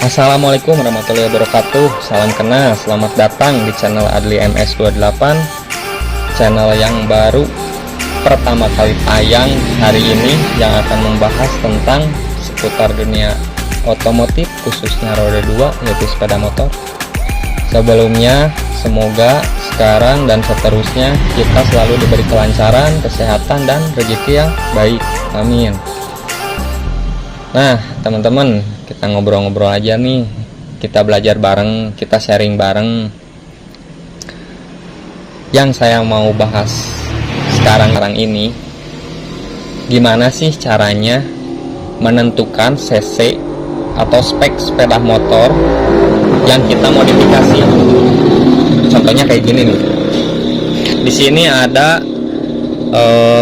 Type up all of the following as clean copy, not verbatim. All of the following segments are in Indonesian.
Assalamualaikum warahmatullahi wabarakatuh. Salam kenal, selamat datang di channel Adli MS28, channel yang baru pertama kali tayang hari ini, yang akan membahas tentang seputar dunia otomotif, khususnya roda 2, yaitu sepeda motor. Sebelumnya, semoga sekarang dan seterusnya kita selalu diberi kelancaran, kesehatan, dan rezeki yang baik. Amin. Nah, teman-teman, kita ngobrol-ngobrol aja nih. Kita belajar bareng, kita sharing bareng. Yang saya mau bahas sekarang ini, gimana sih caranya menentukan cc atau spek sepeda motor yang kita modifikasi. Contohnya kayak gini nih. Di sini ada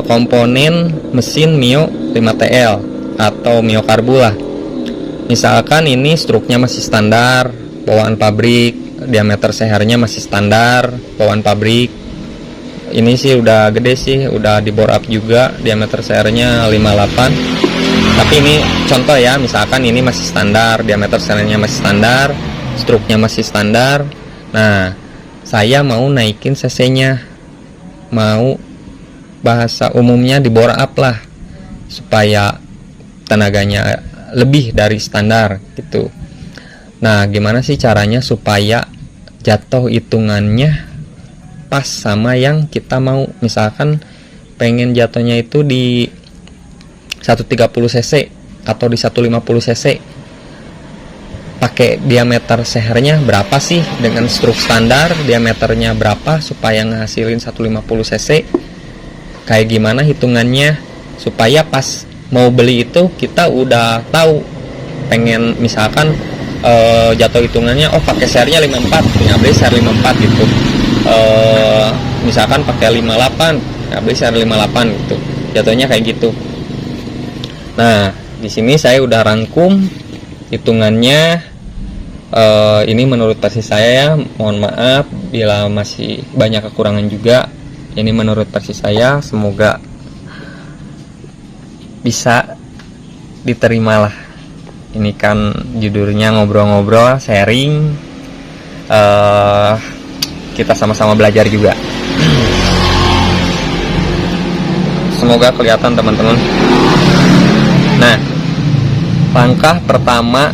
komponen mesin Mio 5TL atau Mio Karbu lah. Misalkan ini struknya masih standar bawaan pabrik, diameter sehernya masih standar bawaan pabrik. Ini sih udah gede sih, udah di bore up juga, diameter sehernya 58. Tapi ini contoh ya, misalkan ini masih standar, diameter sehernya masih standar, struknya masih standar. Nah, saya mau naikin cc-nya, mau bahasa umumnya di bore up lah, supaya tenaganya lebih dari standar gitu. Nah, gimana sih caranya supaya jatuh hitungannya pas sama yang kita mau? Misalkan pengen jatuhnya itu di 130 cc atau di 150 cc, pakai diameter sehernya berapa sih dengan struk standar, diameternya berapa supaya ngehasilin 150 cc. Kayak gimana hitungannya supaya pas mau beli itu kita udah tahu, pengen misalkan jatuh hitungannya, oh pakai sernya 54, ya beli ser 54 gitu. Misalkan pakai 58, ya beli ser 58 gitu. Jatuhnya kayak gitu. Nah, di sini saya udah rangkum hitungannya. Ini menurut versi saya ya, mohon maaf bila masih banyak kekurangan juga. Ini menurut versi saya, semoga bisa diterima lah. Ini kan judulnya ngobrol-ngobrol, sharing, kita sama-sama belajar juga. Semoga kelihatan teman-teman. Nah, langkah pertama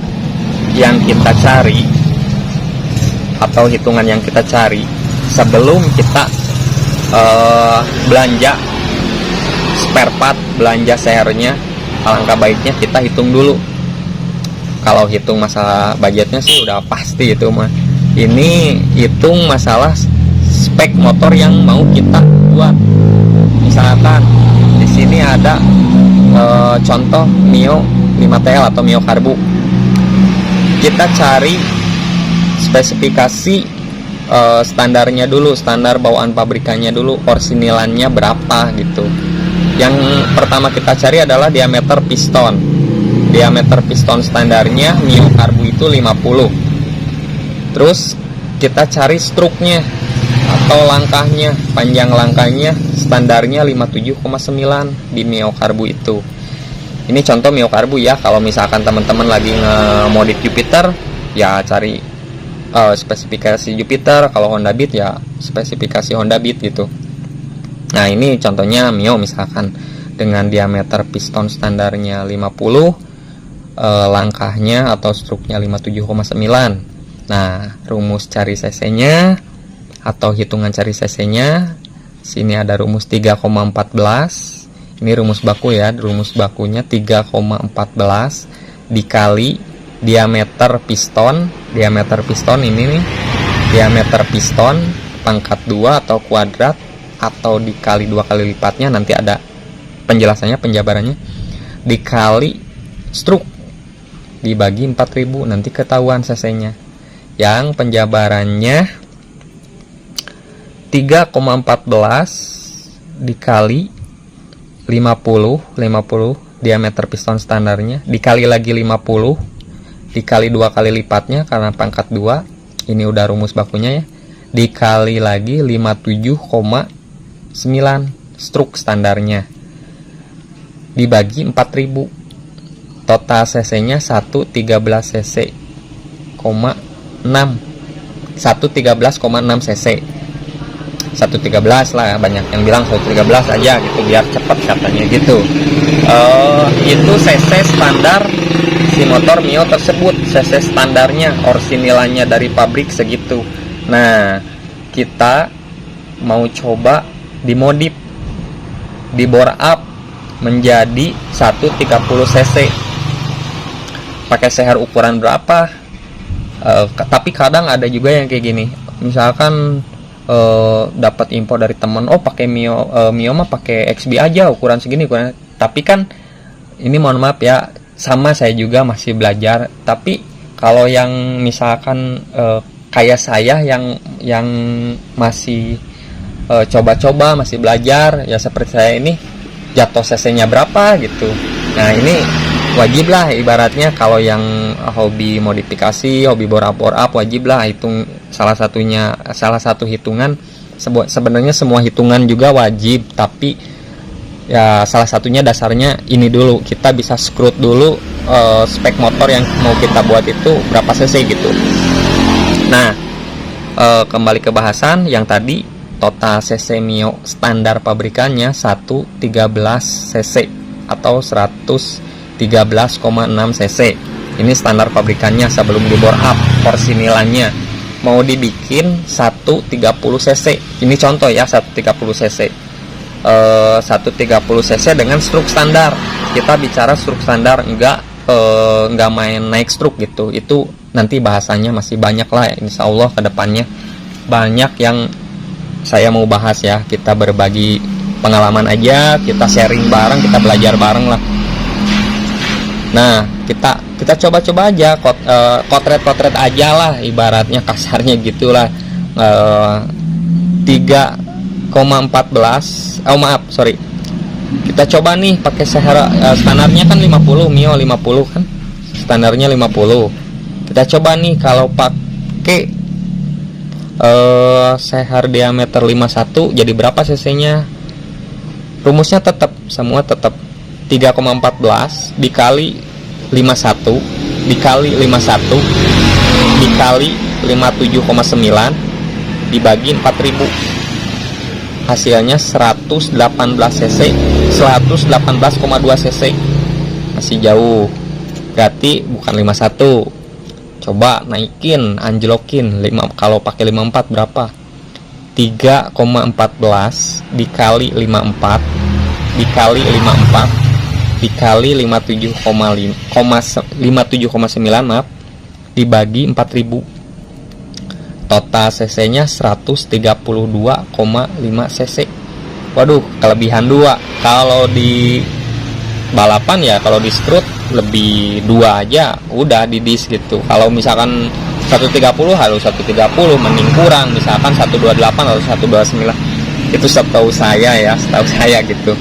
yang kita cari atau hitungan yang kita cari sebelum kita belanja spare part, belanja sehernya, alangkah baiknya kita hitung dulu. Kalau hitung masalah budgetnya sih udah pasti itu mah. Ini hitung masalah spek motor yang mau kita buat. Misalkan di sini ada contoh Mio 5TL atau Mio Karbu. Kita cari spesifikasi standarnya dulu, standar bawaan pabrikannya dulu, orsinilannya berapa gitu. Yang pertama kita cari adalah diameter piston. Diameter piston standarnya Mio Karbu itu 50. Terus kita cari struknya atau langkahnya, panjang langkahnya standarnya 57,9 di Mio Karbu itu. Ini contoh Mio Karbu ya. Kalau misalkan teman-teman lagi nge-modif Jupiter, ya cari spesifikasi Jupiter. Kalau Honda Beat ya spesifikasi Honda Beat gitu. Nah, ini contohnya Mio misalkan dengan diameter piston standarnya 50, langkahnya atau struknya 57,9. Nah, rumus cari cc-nya atau hitungan cari cc-nya, sini ada rumus 3,14. Ini rumus baku ya, rumus bakunya 3,14 dikali diameter piston. Diameter piston ini nih, diameter piston pangkat 2 atau kuadrat, atau dikali 2 kali lipatnya, nanti ada penjelasannya, penjabarannya, dikali struk dibagi 4000, nanti ketahuan cc-nya. Yang penjabarannya 3,14 dikali 50 diameter piston standarnya, dikali lagi 50 dikali 2 kali lipatnya karena pangkat 2, ini udah rumus bakunya ya, dikali lagi 57,9 struk standarnya, dibagi 4000, total cc nya 113 cc. cc. 113 lah, banyak yang bilang 113 aja gitu biar cepet katanya gitu. Itu cc standar si motor Mio tersebut, cc standarnya, orsinilannya dari pabrik segitu. Nah, kita mau coba dimodif, di bore up menjadi 130 cc. Pakai seher ukuran berapa? Tapi kadang ada juga yang kayak gini, misalkan dapat info dari temen, oh pakai Mio mah pakai XB aja ukuran segini ukuran. Tapi kan ini mohon maaf ya, sama saya juga masih belajar. Tapi kalau yang misalkan kayak saya yang masih coba-coba, masih belajar ya seperti saya ini, jatuh cc-nya berapa gitu. Nah, ini wajib lah ibaratnya kalau yang hobi modifikasi, hobi bore up wajib lah hitung salah satu hitungan. Sebenarnya semua hitungan juga wajib, tapi ya salah satunya dasarnya ini dulu, kita bisa scrut dulu spek motor yang mau kita buat itu berapa cc gitu. Nah, kembali ke bahasan yang tadi, total cc Mio standar pabrikannya 113 cc atau 113,6 cc. Ini standar pabrikannya sebelum di bore up. Porsinilannya mau dibikin 130 cc. Ini contoh ya, 130 cc. 130 cc dengan struk standar. Kita bicara struk standar, enggak main naik struk gitu. Itu nanti bahasanya masih banyak lah, insya Allah kedepannya banyak yang saya mau bahas ya. Kita berbagi pengalaman aja, kita sharing bareng, kita belajar bareng lah. Nah, kita coba-coba aja, kotret aja lah, ibaratnya kasarnya gitulah. 3,14. Kita coba nih pakai seher, standarnya kan 50, Mio 50 kan, standarnya 50. Kita coba nih kalau pakai seher diameter 51 jadi berapa cc-nya? Rumusnya semua tetap 3,14 dikali 51 dikali 51 dikali 57,9 dibagi 4000, hasilnya 118 cc, 118,2 cc. Masih jauh, berarti bukan 51. Coba naikin, anjlokin. Kalau pakai 54 berapa? 3,14 dikali 54 dikali 54 dikali 57,9 maaf, dibagi 4000. Total cc-nya 132,5 cc. Waduh, kelebihan 2. Kalau di balapan ya, kalau di strut lebih 2 aja udah di disk gitu. Kalau misalkan 130 harus 130, mending kurang, misalkan 128 atau 129. Itu setahu saya gitu.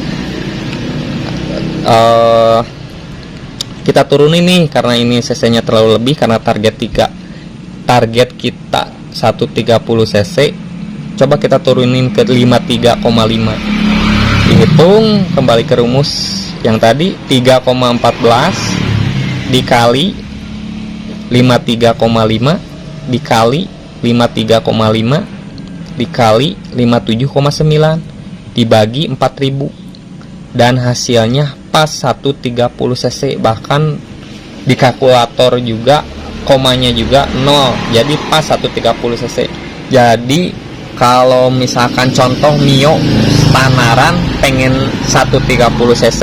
Kita turunin nih karena ini cc-nya terlalu lebih, karena target kita 130 cc. Coba kita turunin ke 53,5. Dihitung kembali ke rumus yang tadi, 3,14 dikali 53,5 dikali 53,5 dikali 57,9 dibagi 4000, dan hasilnya pas 130 cc. Bahkan di kalkulator juga komanya juga 0, jadi pas 130 cc. Jadi kalau misalkan contoh Mio standaran pengen 130 cc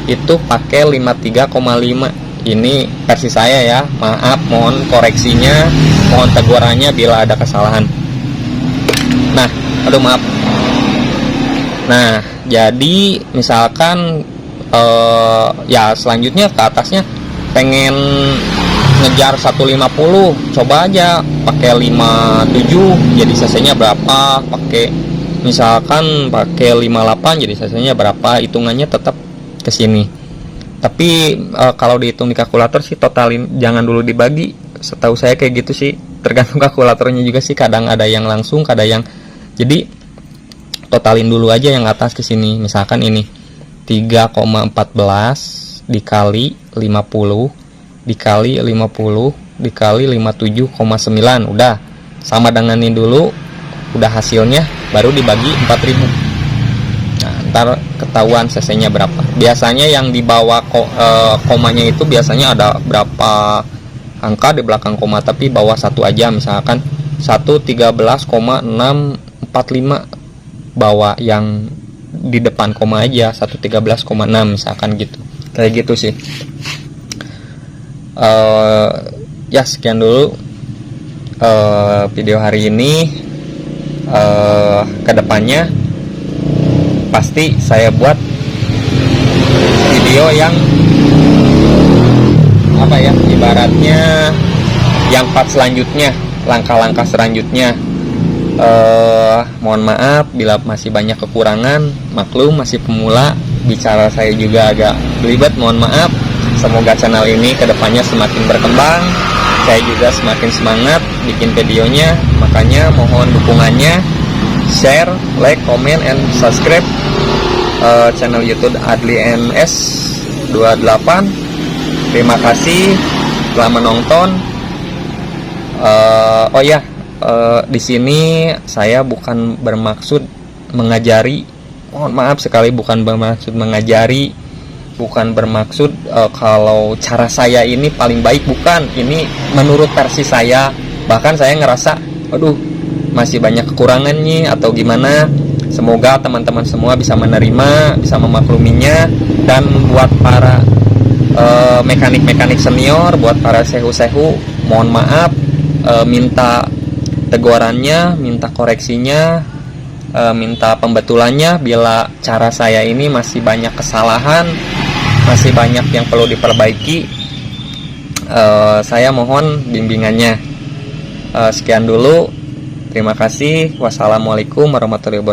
itu pakai 53,5. Ini versi saya ya, maaf, mohon koreksinya, mohon tegurannya bila ada kesalahan. Nah, maaf. Nah, jadi misalkan ya selanjutnya ke atasnya pengen ngejar 150, coba aja pakai 57 jadi cc-nya berapa, misalkan pakai 58 jadi cc-nya berapa, hitungannya tetap ke sini. Tapi kalau dihitung di kalkulator sih totalin, jangan dulu dibagi. Setahu saya kayak gitu sih, tergantung kalkulatornya juga sih. Kadang ada yang langsung, kadang yang, jadi totalin dulu aja yang atas ke sini. Misalkan ini 3,14 dikali 50 dikali 50 dikali 57,9, udah sama dengan ini dulu, udah hasilnya baru dibagi 4000. Nah, ntar ketahuan cc nya berapa. Biasanya yang di bawah komanya itu biasanya ada berapa angka di belakang koma, tapi bawah satu aja, misalkan 113,645, bawa yang di depan koma aja 113,6 misalkan gitu, kayak gitu sih. Ya sekian dulu video hari ini. Kedepannya pasti saya buat video yang apa ya, ibaratnya yang part selanjutnya, langkah-langkah selanjutnya. Mohon maaf bila masih banyak kekurangan, maklum masih pemula, bicara saya juga agak belibet, mohon maaf. Semoga channel ini kedepannya semakin berkembang, saya juga semakin semangat bikin videonya. Makanya mohon dukungannya, share, like, comment, and subscribe channel YouTube Adli NS 28. Terima kasih telah menonton. Oh ya, di sini saya bukan bermaksud mengajari, mohon maaf sekali, bukan bermaksud mengajari, bukan bermaksud kalau cara saya ini paling baik, bukan. Ini menurut versi saya, bahkan saya ngerasa aduh masih banyak kekurangannya atau gimana. Semoga teman-teman semua bisa menerima, bisa memakluminya. Dan buat para mekanik-mekanik senior, buat para sehu-sehu, mohon maaf, minta tegurannya, minta koreksinya, minta pembetulannya bila cara saya ini masih banyak kesalahan, masih banyak yang perlu diperbaiki. Saya mohon bimbingannya. Sekian dulu, terima kasih. Wassalamualaikum warahmatullahi wabarakatuh.